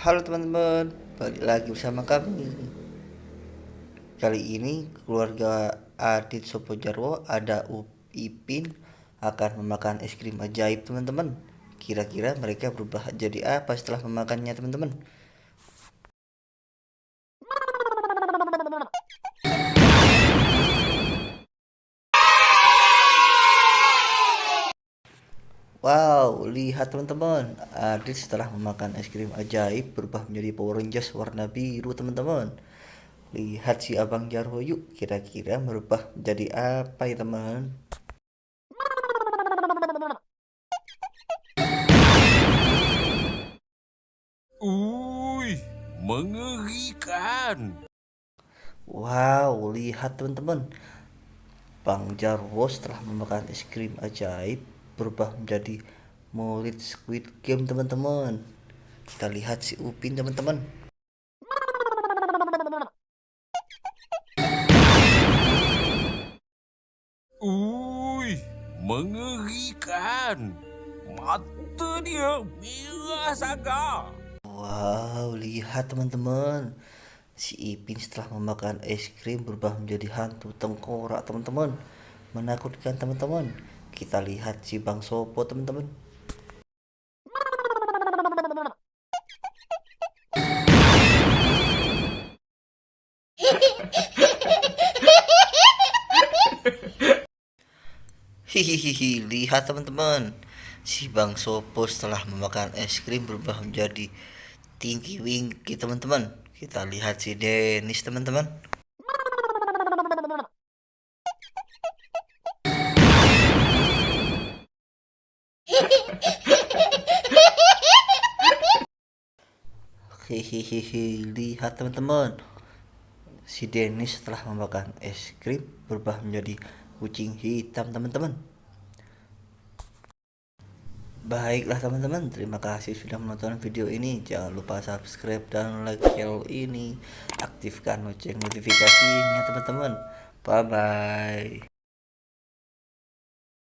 Halo teman-teman, balik lagi bersama kami. Kali ini keluarga Adit Sopojarwo ada Ipin akan memakan es krim ajaib teman-teman. Kira-kira mereka berubah jadi apa setelah memakannya teman-teman? Wow, lihat teman-teman, Adit setelah memakan es krim ajaib berubah menjadi Power Rangers warna biru teman-teman. Lihat si Abang Jarwo yuk, kira-kira berubah menjadi apa ya teman? Uy, mengerikan. Wow, lihat teman-teman, Bang Jarwo setelah memakan es krim ajaib berubah menjadi murid Squid Game teman-teman. Kita lihat si Upin teman-teman. Uy, mengerikan. Mata dia merah sangat. Wow, lihat teman-teman. Si Ipin setelah memakan es krim berubah menjadi hantu tengkorak teman-teman. Menakutkan teman-teman. Kita lihat si Bang Sopo teman-teman. Hihihi, lihat teman-teman. Si Bang Sopo setelah memakan es krim berubah menjadi Tinky Winky teman-teman. Kita lihat si Dennis teman-teman. Hihihi, lihat teman-teman. Si Dennis setelah memakan es krim berubah menjadi kucing hitam teman-teman. Baiklah teman-teman, terima kasih sudah menonton video ini. Jangan lupa subscribe dan like channel ini. Aktifkan lonceng notifikasinya teman-teman. Bye bye.